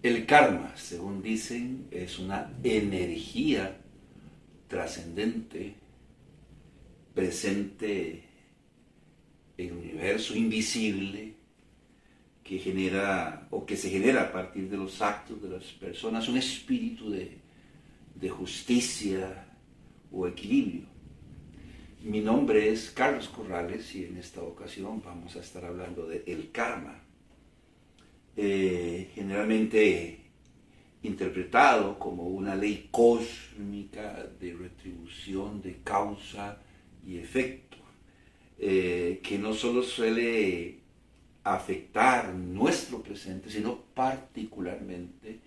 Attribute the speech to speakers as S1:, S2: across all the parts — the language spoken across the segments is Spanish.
S1: El karma, según dicen, es una energía trascendente, presente en el universo invisible, que genera o que se genera a partir de los actos de las personas, un espíritu de justicia o equilibrio. Mi nombre es Carlos Corrales y en esta ocasión vamos a estar hablando de el karma, generalmente interpretado como una ley cósmica de retribución, de causa y efecto, que no solo suele afectar nuestro presente, sino particularmente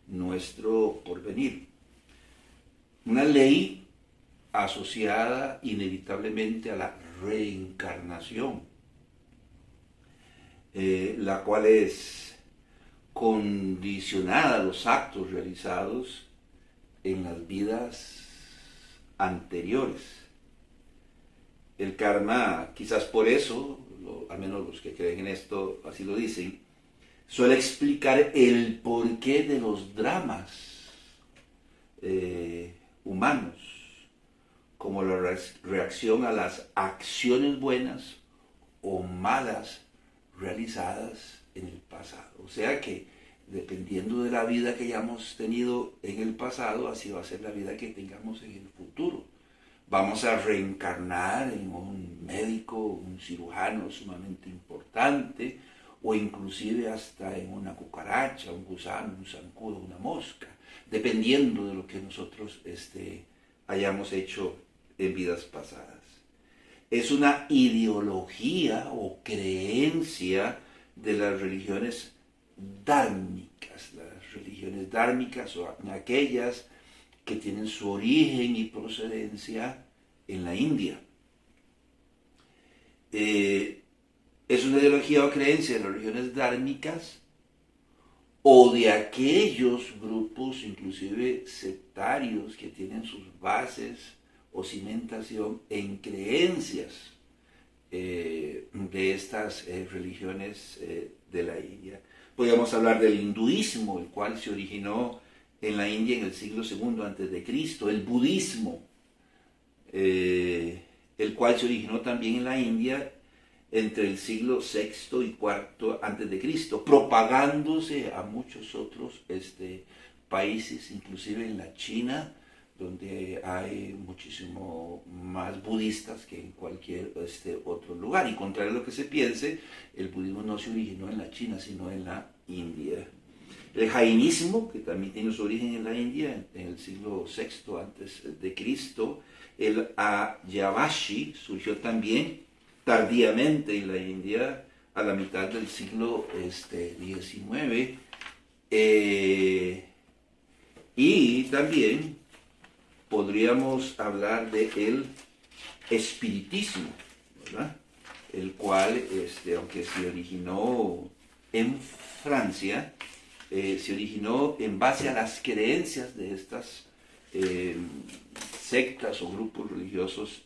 S1: nuestro porvenir. Una ley asociada inevitablemente a la reencarnación, la cual es condicionada a los actos realizados en las vidas anteriores. El karma, quizás por eso, al menos los que creen en esto así lo dicen, suele explicar el porqué de los dramas humanos, como la reacción a las acciones buenas o malas realizadas en el pasado. O sea que dependiendo de la vida que hayamos tenido en el pasado, así va a ser la vida que tengamos en el futuro. Vamos a reencarnar en un médico, un cirujano sumamente importante, o inclusive hasta en una cucaracha, un gusano, un zancudo, una mosca, dependiendo de lo que nosotros hayamos hecho en vidas pasadas. Es una ideología o creencia de las religiones dármicas. Las religiones dármicas son aquellas que tienen su origen y procedencia en la India. Es una ideología o creencia de las religiones dármicas o de aquellos grupos, inclusive sectarios, que tienen sus bases o cimentación en creencias de estas religiones de la India. Podríamos hablar del hinduismo, el cual se originó en la India en el siglo II a.C., el budismo, el cual se originó también en la India entre el siglo VI y IV a.C., propagándose a muchos otros países, inclusive en la China, donde hay muchísimo más budistas que en cualquier otro lugar. Y contrario a lo que se piense, el budismo no se originó en la China, sino en la India. El jainismo, que también tiene su origen en la India, en el siglo VI antes de Cristo. El Ayavashi surgió también tardíamente en la India, a la mitad del siglo XIX. Y también podríamos hablar del espiritismo, ¿verdad? El cual, aunque se originó en Francia, se originó en base a las creencias de estas sectas o grupos religiosos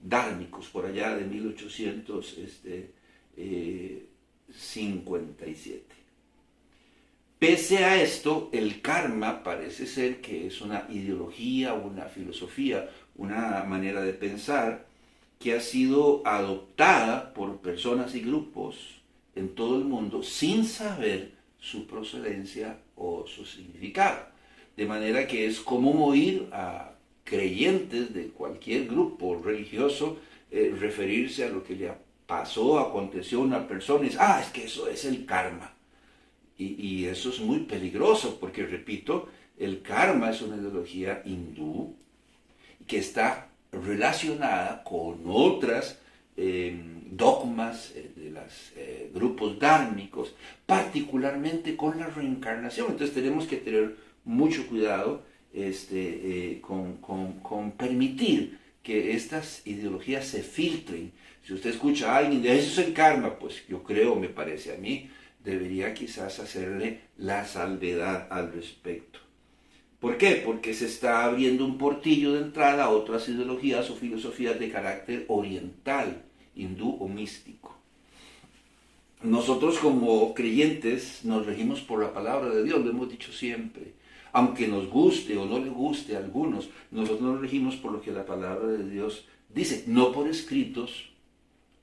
S1: dármicos, por allá de 1857. Pese a esto, el karma parece ser que es una ideología, una filosofía, una manera de pensar que ha sido adoptada por personas y grupos en todo el mundo sin saber su procedencia o su significado. De manera que es común oír a creyentes de cualquier grupo religioso referirse a lo que le pasó, aconteció a una persona y dice, es que eso es el karma. Y eso es muy peligroso porque, repito, el karma es una ideología hindú que está relacionada con otras dogmas de los grupos dármicos, particularmente con la reencarnación. Entonces tenemos que tener mucho cuidado con permitir que estas ideologías se filtren. Si usted escucha a alguien de eso es el karma, pues yo creo, me parece a mí, debería quizás hacerle la salvedad al respecto. ¿Por qué? Porque se está abriendo un portillo de entrada a otras ideologías o filosofías de carácter oriental, hindú o místico. nosotros como creyentes nos regimos por la palabra de Dios, lo hemos dicho siempre. Aunque nos guste o no le guste a algunos, nosotros nos regimos por lo que la palabra de Dios dice, no por escritos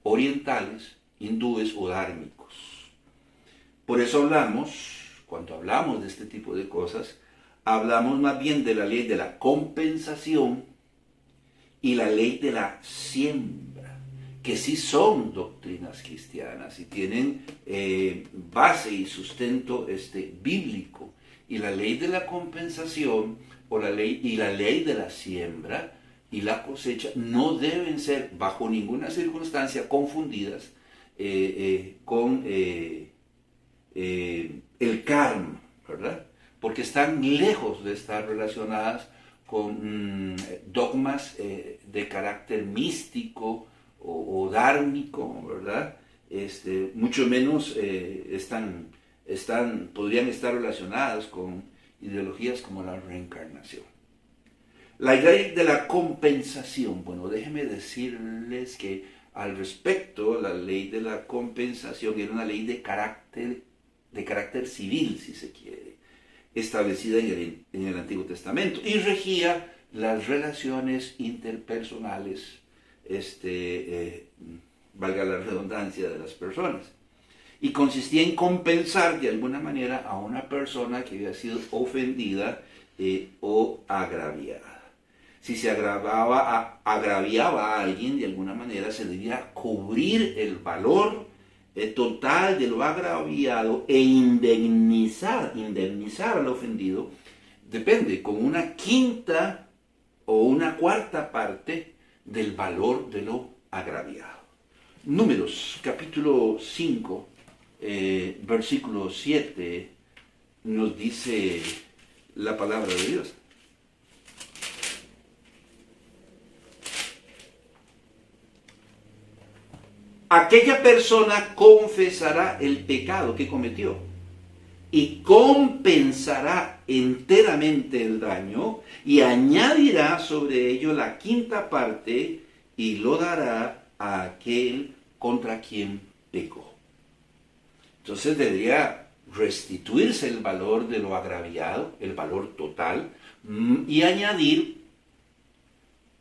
S1: orientales, hindúes o dármicos. Por eso cuando hablamos de este tipo de cosas, hablamos más bien de la ley de la compensación y la ley de la siembra, que sí son doctrinas cristianas y tienen base y sustento bíblico. Y la ley de la compensación la ley de la siembra y la cosecha no deben ser bajo ninguna circunstancia confundidas con el karma, ¿verdad? Porque están lejos de estar relacionadas con dogmas de carácter místico o dármico, ¿verdad? Mucho menos podrían estar relacionadas con ideologías como la reencarnación. La ley de la compensación, bueno, déjenme decirles que al respecto, la ley de la compensación era una ley de carácter civil, si se quiere, establecida en el Antiguo Testamento y regía las relaciones interpersonales, valga la redundancia, de las personas. Y consistía en compensar de alguna manera a una persona que había sido ofendida o agraviada. Si se agraviaba a alguien de alguna manera, se debía cubrir el valor total de lo agraviado e indemnizar al ofendido, depende, con una quinta o una cuarta parte del valor de lo agraviado. Números, capítulo 5, versículo 7, nos dice la palabra de Dios. Aquella persona confesará el pecado que cometió y compensará enteramente el daño y añadirá sobre ello la quinta parte y lo dará a aquel contra quien pecó. Entonces debería restituirse el valor de lo agraviado, el valor total, y añadir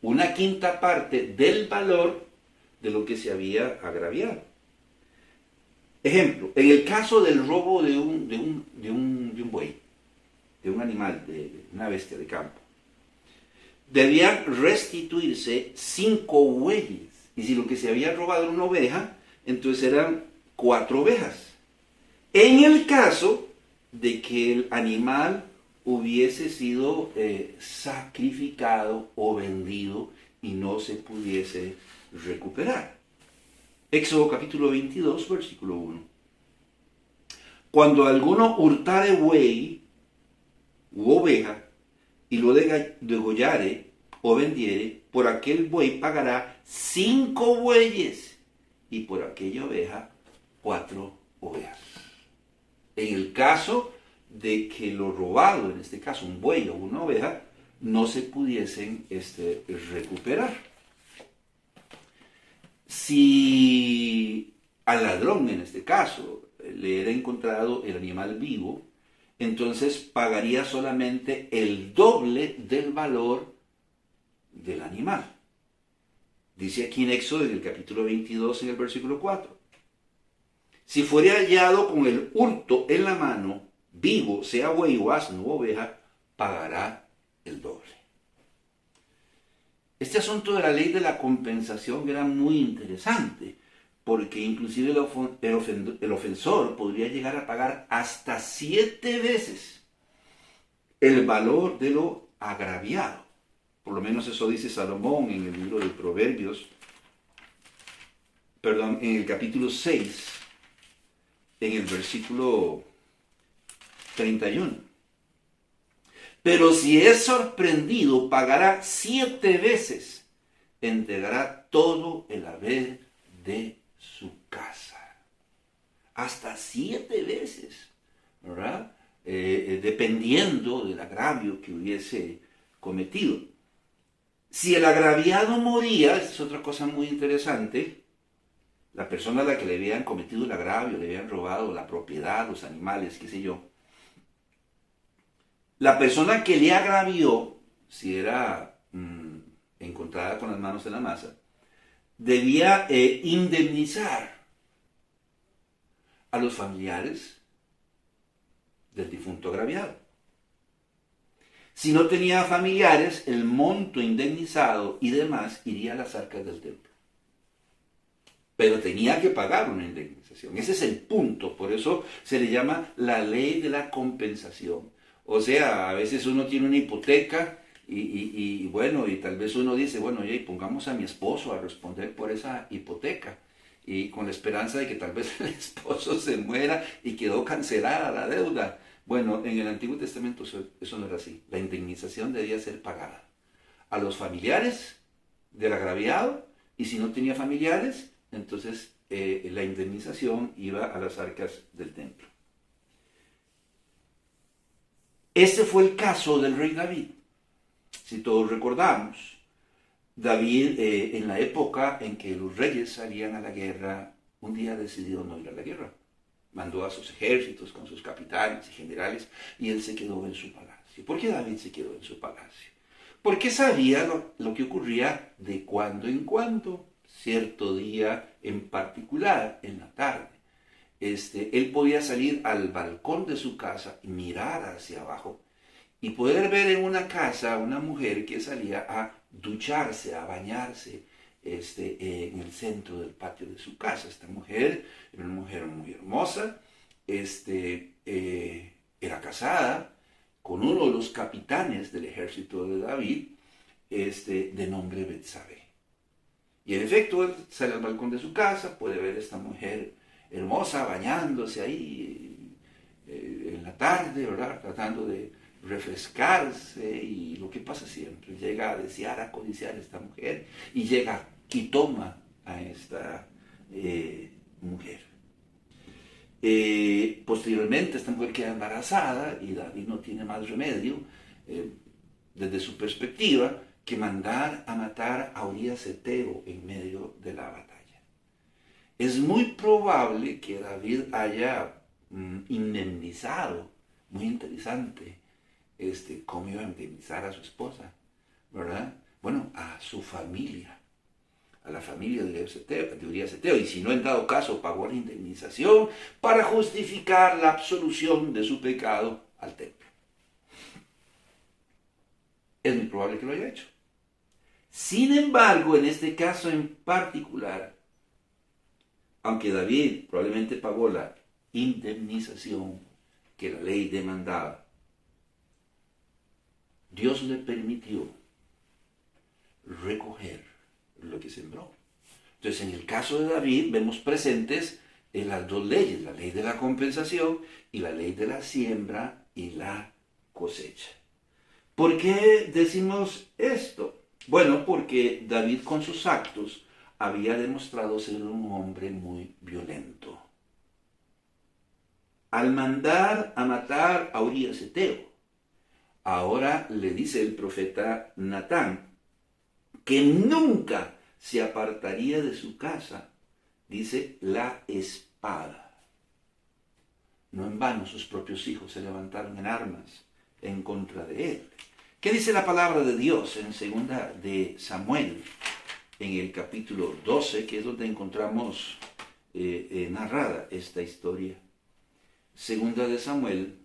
S1: una quinta parte del valor de lo que se había agraviado. Ejemplo, en el caso del robo de un buey, de un animal, de una bestia de campo, debían restituirse 5 bueyes. Y si lo que se había robado era una oveja, entonces eran 4 ovejas. En el caso de que el animal hubiese sido sacrificado o vendido y no se pudiese recuperar. Éxodo capítulo 22, versículo 1. Cuando alguno hurtare buey u oveja y lo degollare o vendiere, por aquel buey pagará 5 bueyes y por aquella oveja 4 ovejas. En el caso de que lo robado, en este caso un buey o una oveja, no se pudiesen recuperar. Si al ladrón, en este caso, le era encontrado el animal vivo, entonces pagaría solamente el doble del valor del animal. Dice aquí en Éxodo, en el capítulo 22, en el versículo 4. Si fuere hallado con el hurto en la mano, vivo, sea buey o asno o oveja, pagará el doble. Este asunto de la ley de la compensación era muy interesante, porque inclusive el ofensor podría llegar a pagar hasta 7 veces el valor de lo agraviado. Por lo menos eso dice Salomón en el libro de Proverbios, en el capítulo 6, en el versículo 31. Pero si es sorprendido, pagará 7 veces, entregará todo el haber de su casa. Hasta 7 veces, ¿verdad? Dependiendo del agravio que hubiese cometido. Si el agraviado moría, esta es otra cosa muy interesante, la persona a la que le habían cometido el agravio, le habían robado la propiedad, los animales, qué sé yo, la persona que le agravió, si era encontrada con las manos en la masa, debía indemnizar a los familiares del difunto agraviado. Si no tenía familiares, el monto indemnizado y demás iría a las arcas del templo. Pero tenía que pagar una indemnización. Ese es el punto. Por eso se le llama la ley de la compensación. O sea, a veces uno tiene una hipoteca y bueno, y tal vez uno dice, bueno, oye, pongamos a mi esposo a responder por esa hipoteca. Y con la esperanza de que tal vez el esposo se muera y quedó cancelada la deuda. Bueno, en el Antiguo Testamento eso no era así. La indemnización debía ser pagada a los familiares del agraviado, y si no tenía familiares, entonces la indemnización iba a las arcas del templo. Ese fue el caso del rey David. Si todos recordamos, David en la época en que los reyes salían a la guerra, un día decidió no ir a la guerra. Mandó a sus ejércitos con sus capitanes y generales y él se quedó en su palacio. ¿Por qué David se quedó en su palacio? Porque sabía lo que ocurría de cuando en cuando, cierto día en particular, en la tarde. Él podía salir al balcón de su casa y mirar hacia abajo y poder ver en una casa una mujer que salía a ducharse, a bañarse en el centro del patio de su casa. Esta mujer era una mujer muy hermosa, era casada con uno de los capitanes del ejército de David, de nombre Betsabé. Y en efecto, él sale al balcón de su casa, puede ver a esta mujer hermosa bañándose ahí en la tarde, ¿verdad? Tratando de refrescarse, y lo que pasa siempre, llega a desear, a codiciar a esta mujer, y llega y toma a esta mujer. Posteriormente esta mujer queda embarazada y David no tiene más remedio, desde su perspectiva, que mandar a matar a Urías Eteo en medio de la batalla. Es muy probable que David haya indemnizado, muy interesante, cómo iba a indemnizar a su esposa, ¿verdad? Bueno, a su familia, a la familia de Urías Eteo, y si no, en dado caso, pagó la indemnización para justificar la absolución de su pecado al templo. Es muy probable que lo haya hecho. Sin embargo, en este caso en particular, aunque David probablemente pagó la indemnización que la ley demandaba, Dios le permitió recoger lo que sembró. Entonces, en el caso de David vemos presentes las dos leyes, la ley de la compensación y la ley de la siembra y la cosecha. ¿Por qué decimos esto? Bueno, porque David con sus actos había demostrado ser un hombre muy violento. Al mandar a matar a Urías Eteo, ahora le dice el profeta Natán que nunca se apartaría de su casa, dice, la espada. No en vano sus propios hijos se levantaron en armas en contra de él. ¿Qué dice la palabra de Dios en segunda de Samuel, en el capítulo 12, que es donde encontramos narrada esta historia? Segunda de Samuel,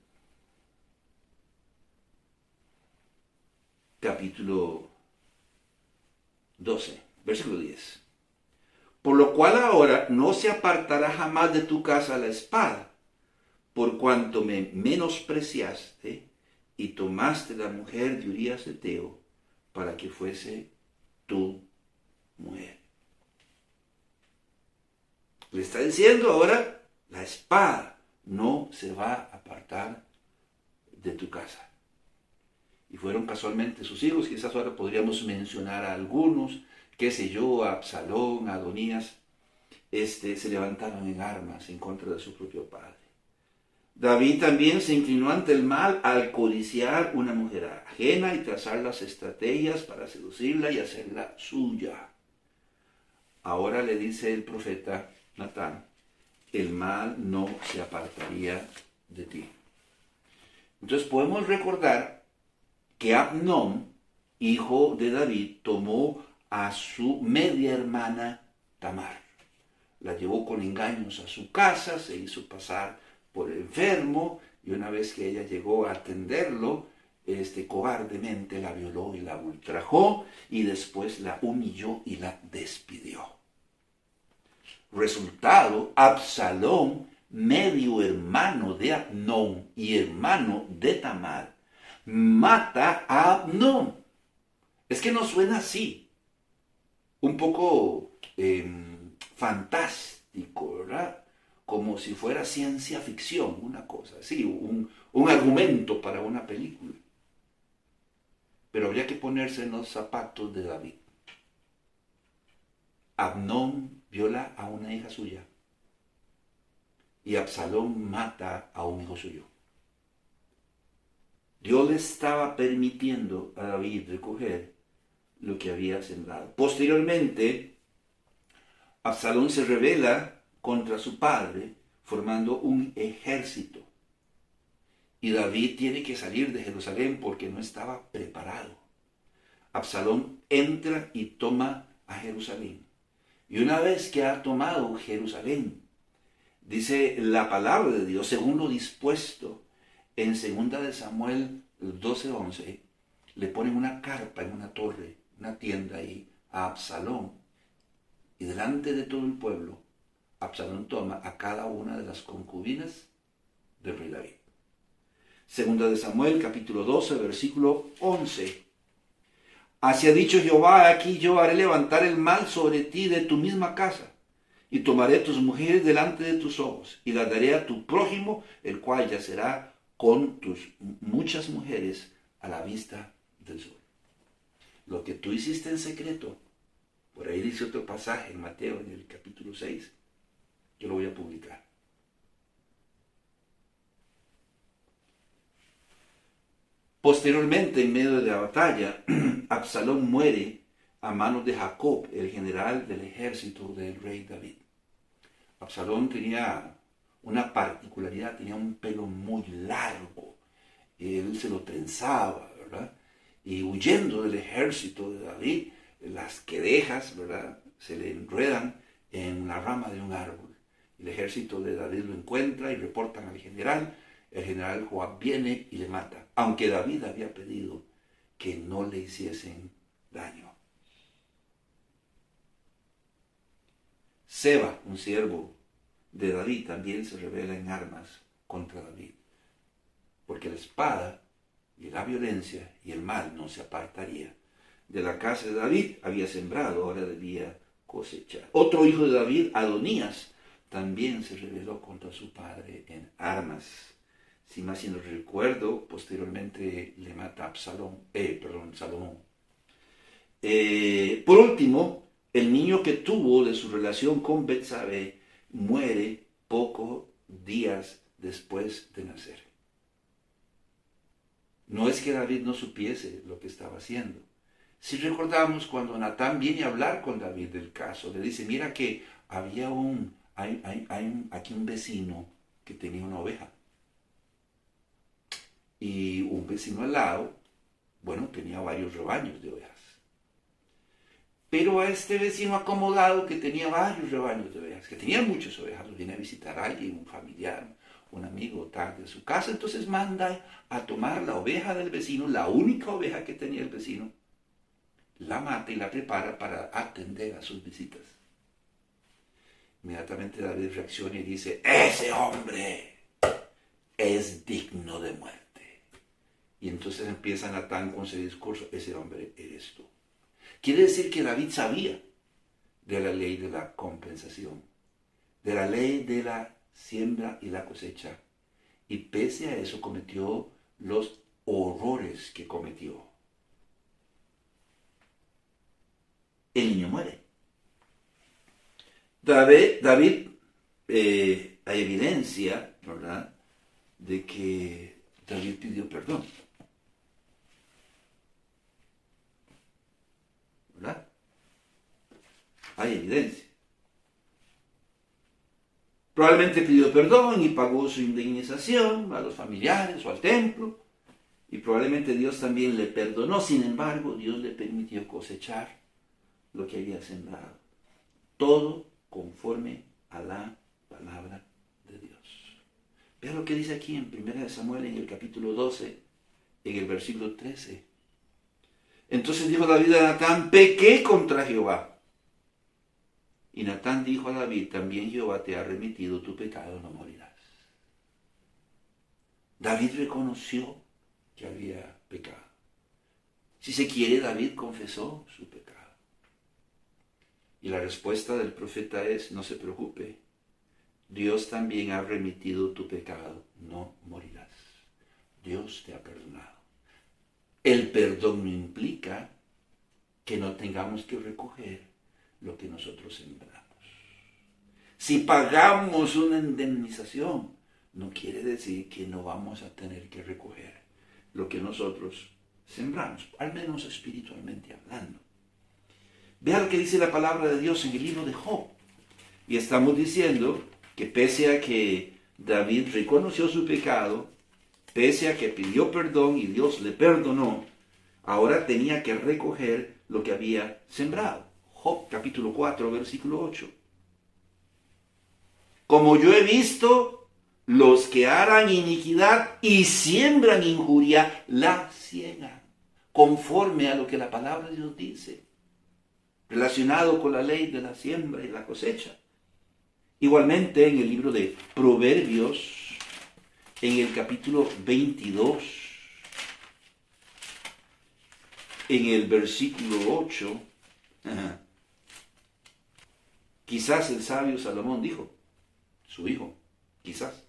S1: capítulo 12, versículo 10. Por lo cual ahora no se apartará jamás de tu casa la espada, por cuanto me menospreciaste y tomaste la mujer de Urías Eteo para que fuese tu mujer. Le está diciendo ahora, la espada no se va a apartar de tu casa. Y fueron casualmente sus hijos, quizás ahora podríamos mencionar a algunos, qué sé yo, a Absalón, a Adonías, se levantaron en armas en contra de su propio padre. David también se inclinó ante el mal al codiciar una mujer ajena y trazar las estrategias para seducirla y hacerla suya. Ahora le dice el profeta Natán, el mal no se apartaría de ti. Entonces podemos recordar que Amnón, hijo de David, tomó a su media hermana Tamar. La llevó con engaños a su casa, se hizo pasar por enfermo, y una vez que ella llegó a atenderlo, cobardemente la violó y la ultrajó, y después la humilló y la despidió. Resultado, Absalón, medio hermano de Amnón y hermano de Tamar, mata a Amnón. Es que no suena así, un poco fantástico, ¿verdad? Como si fuera ciencia ficción, una cosa así, un argumento para una película. Pero habría que ponerse en los zapatos de David. Amnón viola a una hija suya y Absalón mata a un hijo suyo. Dios le estaba permitiendo a David recoger lo que había sembrado. Posteriormente, Absalón se rebela contra su padre, formando un ejército. Y David tiene que salir de Jerusalén porque no estaba preparado. Absalón entra y toma a Jerusalén. Y una vez que ha tomado Jerusalén, dice la palabra de Dios, según lo dispuesto en 2 de Samuel 12:11, le ponen una carpa en una torre, una tienda ahí, a Absalón. Y delante de todo el pueblo, Absalón toma a cada una de las concubinas del rey David. 2 de Samuel, capítulo 12, versículo 11. Así ha dicho Jehová, aquí yo haré levantar el mal sobre ti de tu misma casa, y tomaré tus mujeres delante de tus ojos, y las daré a tu prójimo, el cual yacerá con tus muchas mujeres a la vista del sol. Lo que tú hiciste en secreto, por ahí dice otro pasaje en Mateo, en el capítulo 6, yo lo voy a publicar. Posteriormente, en medio de la batalla, Absalón muere a manos de Jacob, el general del ejército del rey David. Absalón tenía una particularidad, tenía un pelo muy largo, él se lo trenzaba, ¿verdad? Y huyendo del ejército de David, las quedejas, ¿verdad?, se le enredan en la rama de un árbol. El ejército de David lo encuentra y reportan al general. El general Joab viene y le mata, aunque David había pedido que no le hiciesen daño. Seba, un siervo de David, también se rebela en armas contra David, porque la espada y la violencia y el mal no se apartaría. De la casa de David había sembrado, ahora debía cosechar. Otro hijo de David, Adonías, también se rebeló contra su padre en armas. Si más no recuerdo, posteriormente le mata a Salomón. Por último, el niño que tuvo de su relación con Betsabé muere pocos días después de nacer. No es que David no supiese lo que estaba haciendo. Si recordamos cuando Natán viene a hablar con David del caso, le dice, mira que había aquí un vecino que tenía una oveja. Y un vecino al lado, bueno, tenía varios rebaños de ovejas. Pero a este vecino acomodado que tenía varios rebaños de ovejas, que tenía muchas ovejas, lo viene a visitar alguien, un familiar, un amigo tal de su casa, entonces manda a tomar la oveja del vecino, la única oveja que tenía el vecino, la mata y la prepara para atender a sus visitas. Inmediatamente David reacciona y dice, ese hombre es digno de muerte. Y entonces empieza Natán con ese discurso, ese hombre eres tú. Quiere decir que David sabía de la ley de la compensación, de la ley de la siembra y la cosecha. Y pese a eso cometió los horrores que cometió. El niño muere. David hay evidencia, ¿verdad?, de que David pidió perdón. ¿Verdad? Hay evidencia. Probablemente pidió perdón y pagó su indemnización a los familiares o al templo. Y probablemente Dios también le perdonó. Sin embargo, Dios le permitió cosechar lo que había sembrado. Todo conforme a la palabra de Dios. Vea lo que dice aquí en 1 Samuel, en el capítulo 12, en el versículo 13. Entonces dijo David a Natán: pequé contra Jehová. Y Natán dijo a David: también Jehová te ha remitido tu pecado, no morirás. David reconoció que había pecado. Si se quiere, David confesó su pecado. Y la respuesta del profeta es: no se preocupe, Dios también ha remitido tu pecado, no morirás. Dios te ha perdonado. El perdón no implica que no tengamos que recoger lo que nosotros sembramos. Si pagamos una indemnización, no quiere decir que no vamos a tener que recoger lo que nosotros sembramos, al menos espiritualmente hablando. Vea lo que dice la palabra de Dios en el libro de Job. Y estamos diciendo que pese a que David reconoció su pecado, pese a que pidió perdón y Dios le perdonó, ahora tenía que recoger lo que había sembrado. Job capítulo 4, versículo 8. Como yo he visto, los que harán iniquidad y siembran injuria, la ciegan, conforme a lo que la palabra de Dios dice, relacionado con la ley de la siembra y la cosecha. Igualmente en el libro de Proverbios, en el capítulo 22, en el versículo 8, quizás el sabio Salomón dijo, su hijo, quizás: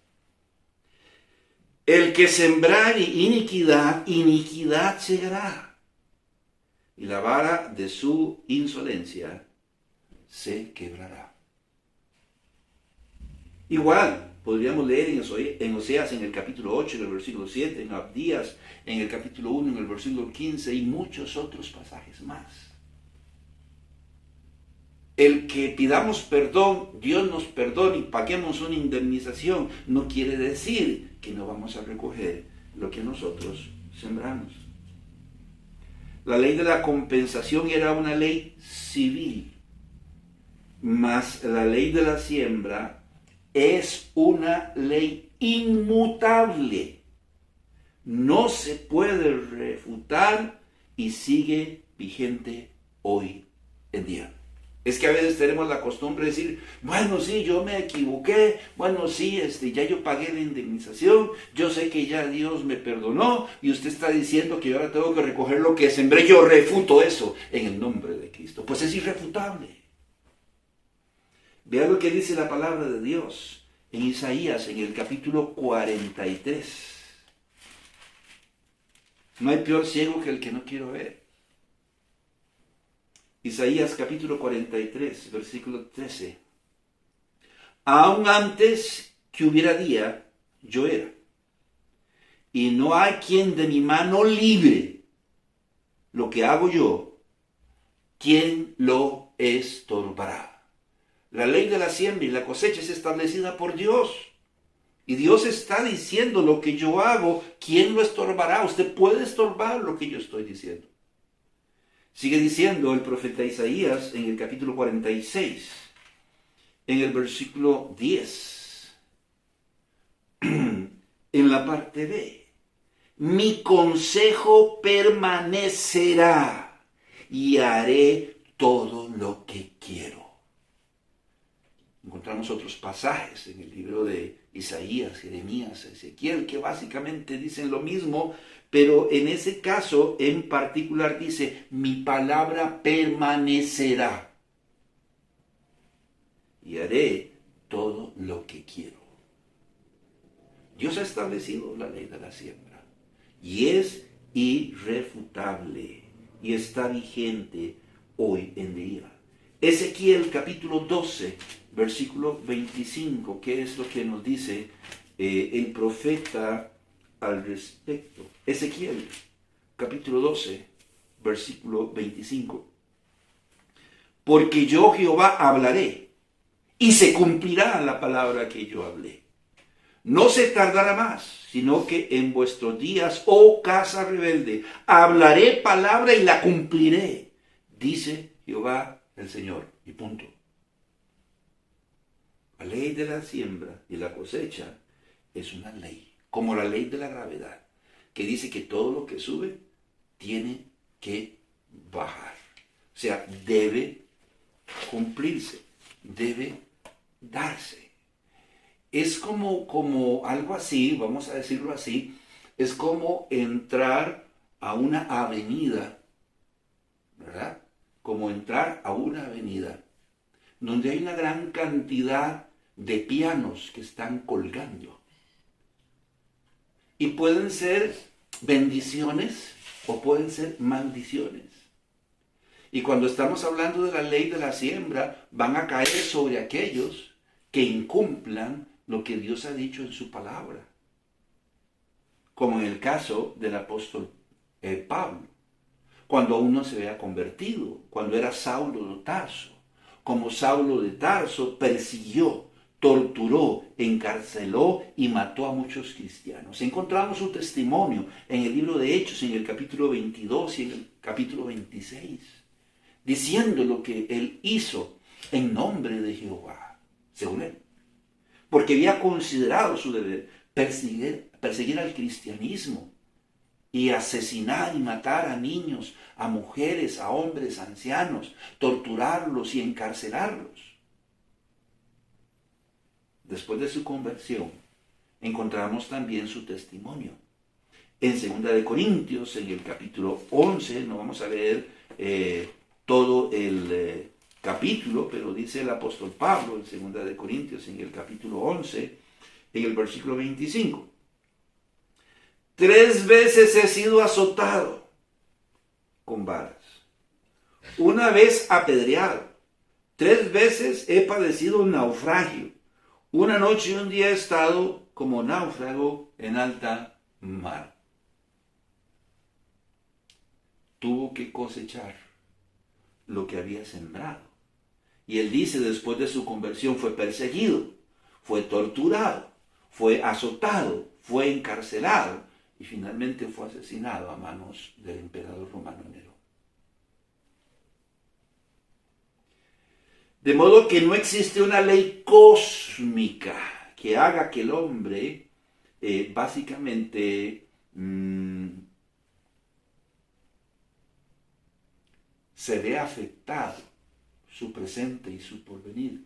S1: el que sembrar iniquidad, iniquidad segará, y la vara de su insolencia se quebrará. Igual, podríamos leer en Oseas en el capítulo 8, en el versículo 7, en Abdías, en el capítulo 1, en el versículo 15, y muchos otros pasajes más. El que pidamos perdón, Dios nos perdone y paguemos una indemnización, no quiere decir que no vamos a recoger lo que nosotros sembramos. La ley de la compensación era una ley civil, mas la ley de la siembra es una ley inmutable. No se puede refutar y sigue vigente hoy en día. Es que a veces tenemos la costumbre de decir: bueno, sí, yo me equivoqué, bueno, sí, ya yo pagué la indemnización, yo sé que ya Dios me perdonó, y usted está diciendo que yo ahora tengo que recoger lo que sembré. Yo refuto eso en el nombre de Cristo. Pues es irrefutable. Vea lo que dice la palabra de Dios en Isaías, en el capítulo 43. No hay peor ciego que el que no quiere ver. Isaías capítulo 43, versículo 13. Aún antes que hubiera día, yo era, y no hay quien de mi mano libre. Lo que hago yo, ¿quién lo estorbará? La ley de la siembra y la cosecha es establecida por Dios. Y Dios está diciendo: lo que yo hago, ¿quién lo estorbará? Usted puede estorbar lo que yo estoy diciendo. Sigue diciendo el profeta Isaías en el capítulo 46, en el versículo 10, en la parte B: mi consejo permanecerá y haré todo lo que quiero. Encontramos otros pasajes en el libro de Isaías, Jeremías, Ezequiel, que básicamente dicen lo mismo, pero en ese caso en particular dice: mi palabra permanecerá y haré todo lo que quiero. Dios ha establecido la ley de la siembra y es irrefutable y está vigente hoy en día. Ezequiel capítulo 12, versículo 25, ¿qué es lo que nos dice el profeta al respecto? Ezequiel capítulo 12, versículo 25. Porque yo, Jehová, hablaré y se cumplirá la palabra que yo hablé. No se tardará más, sino que en vuestros días, oh casa rebelde, hablaré palabra y la cumpliré, dice Jehová el Señor. Y punto. La ley de la siembra y la cosecha es una ley, como la ley de la gravedad, que dice que todo lo que sube tiene que bajar. O sea, debe cumplirse, debe darse. Es como algo así, vamos a decirlo así, es como entrar a una avenida, ¿verdad? Como entrar a una avenida donde hay una gran cantidad de pianos que están colgando. Y pueden ser bendiciones o pueden ser maldiciones. Y cuando estamos hablando de la ley de la siembra, van a caer sobre aquellos que incumplan lo que Dios ha dicho en su palabra. Como en el caso del apóstol Pablo, cuando aún no se había convertido, cuando era Saulo de Tarso. Como Saulo de Tarso persiguió, torturó, encarceló y mató a muchos cristianos. Encontramos su testimonio en el libro de Hechos, en el capítulo 22 y en el capítulo 26, diciendo lo que él hizo en nombre de Jehová, según él. Porque había considerado su deber perseguir al cristianismo y asesinar y matar a niños, a mujeres, a hombres, a ancianos, torturarlos y encarcelarlos. Después de su conversión, encontramos también su testimonio. En 2 Corintios, en el capítulo 11, no vamos a leer todo el capítulo, pero dice el apóstol Pablo en 2 Corintios, en el capítulo 11, en el versículo 25. 3 veces he sido azotado con varas, una vez apedreado, 3 veces he padecido un naufragio, una noche y un día he estado como náufrago en alta mar. Tuvo que cosechar lo que había sembrado. Y él dice, después de su conversión fue perseguido, fue torturado, fue azotado, fue encarcelado y finalmente fue asesinado a manos del emperador romano Nerón. De modo que no existe una ley cósmica que haga que el hombre básicamente se vea afectado su presente y su porvenir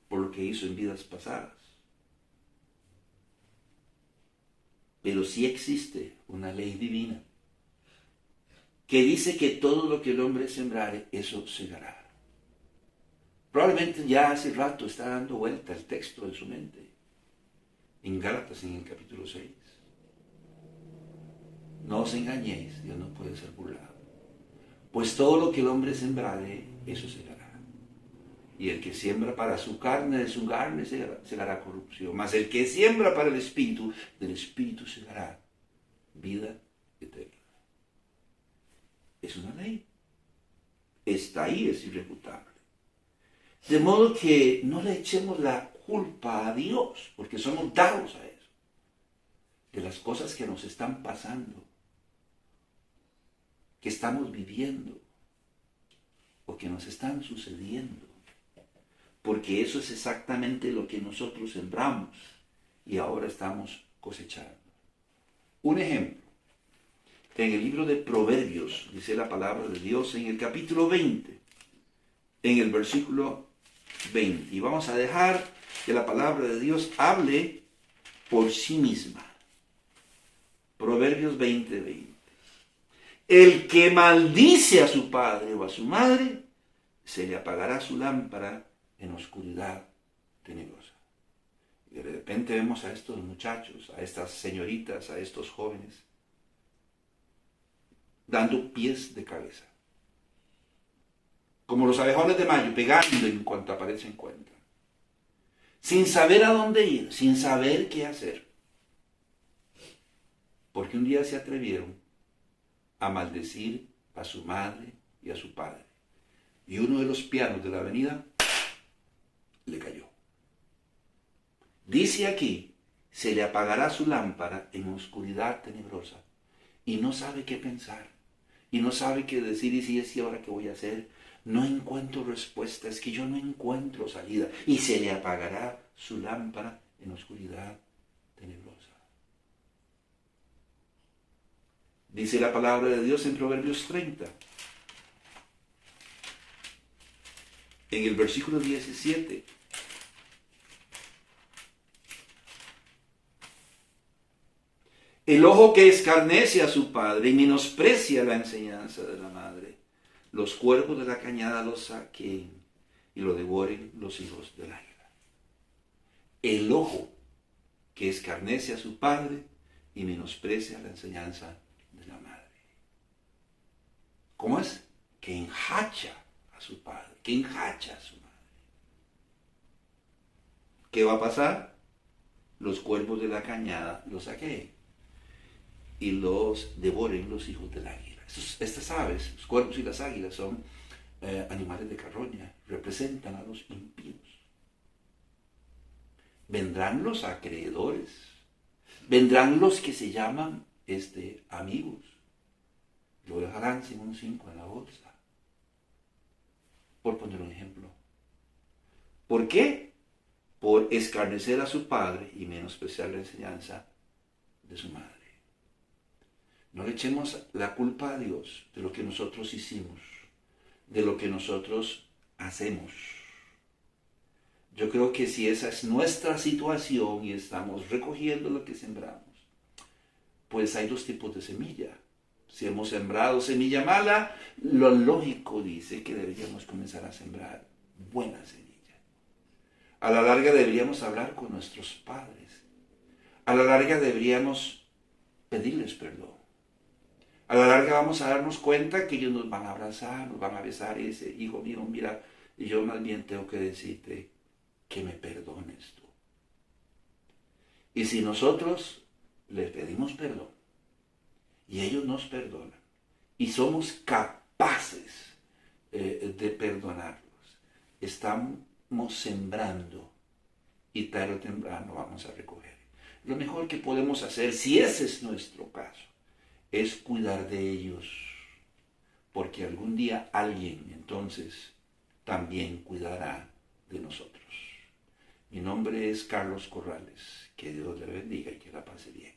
S1: por lo que hizo en vidas pasadas. Pero sí existe una ley divina que dice que todo lo que el hombre sembrare, eso segará. Probablemente ya hace rato está dando vuelta el texto en su mente. En Gálatas, en el capítulo 6. No os engañéis, Dios no puede ser burlado. Pues todo lo que el hombre sembrare, eso segará. Y el que siembra para su carne, de su carne segará corrupción. Mas el que siembra para el Espíritu, del Espíritu segará vida eterna. Es una ley. Está ahí, es irrefutable. De modo que no le echemos la culpa a Dios, porque somos dados a eso. De las cosas que nos están pasando, que estamos viviendo, o que nos están sucediendo. Porque eso es exactamente lo que nosotros sembramos y ahora estamos cosechando. Un ejemplo, en el libro de Proverbios, dice la palabra de Dios en el capítulo 20, en el versículo 20. Y vamos a dejar que la palabra de Dios hable por sí misma. Proverbios 20, 20. El que maldice a su padre o a su madre, se le apagará su lámpara en oscuridad tenebrosa. Y de repente vemos a estos muchachos, a estas señoritas, a estos jóvenes, dando pies de cabeza. Como los abejones de mayo, pegando en cuanto aparece encuentran. Sin saber a dónde ir, sin saber qué hacer. Porque un día se atrevieron a maldecir a su madre y a su padre. Y uno de los pianos de la avenida le cayó. Dice aquí, se le apagará su lámpara en oscuridad tenebrosa y no sabe qué pensar y no sabe qué decir y si es y ahora qué voy a hacer. No encuentro respuesta, es que yo no encuentro salida y se le apagará su lámpara en oscuridad tenebrosa. Dice la palabra de Dios en Proverbios 30, en el versículo 17. El ojo que escarnece a su padre y menosprecia la enseñanza de la madre, los cuervos de la cañada lo saquen y lo devoren los hijos del águila. El ojo que escarnece a su padre y menosprecia la enseñanza de la madre. ¿Cómo es? Que enjacha a su padre, que enjacha a su madre. ¿Qué va a pasar? Los cuervos de la cañada los saquen y los devoren los hijos del águila. Estas aves, los cuervos y las águilas, son animales de carroña, representan a los impíos. Vendrán los acreedores, vendrán los que se llaman amigos, lo dejarán sin un 5 en la bolsa, por poner un ejemplo. ¿Por qué? Por escarnecer a su padre y menospreciar la enseñanza de su madre. No le echemos la culpa a Dios de lo que nosotros hicimos, de lo que nosotros hacemos. Yo creo que si esa es nuestra situación y estamos recogiendo lo que sembramos, pues hay dos tipos de semilla. Si hemos sembrado semilla mala, lo lógico dice que deberíamos comenzar a sembrar buena semilla. A la larga deberíamos hablar con nuestros padres. A la larga deberíamos pedirles perdón. A la larga vamos a darnos cuenta que ellos nos van a abrazar, nos van a besar y decir, hijo mío, mira, yo más bien tengo que decirte que me perdones tú. Y si nosotros les pedimos perdón y ellos nos perdonan y somos capaces de perdonarlos, estamos sembrando y tarde o temprano vamos a recoger. Lo mejor que podemos hacer, si ese es nuestro caso, es cuidar de ellos, porque algún día alguien entonces también cuidará de nosotros. Mi nombre es Carlos Corrales, que Dios le bendiga y que la pase bien.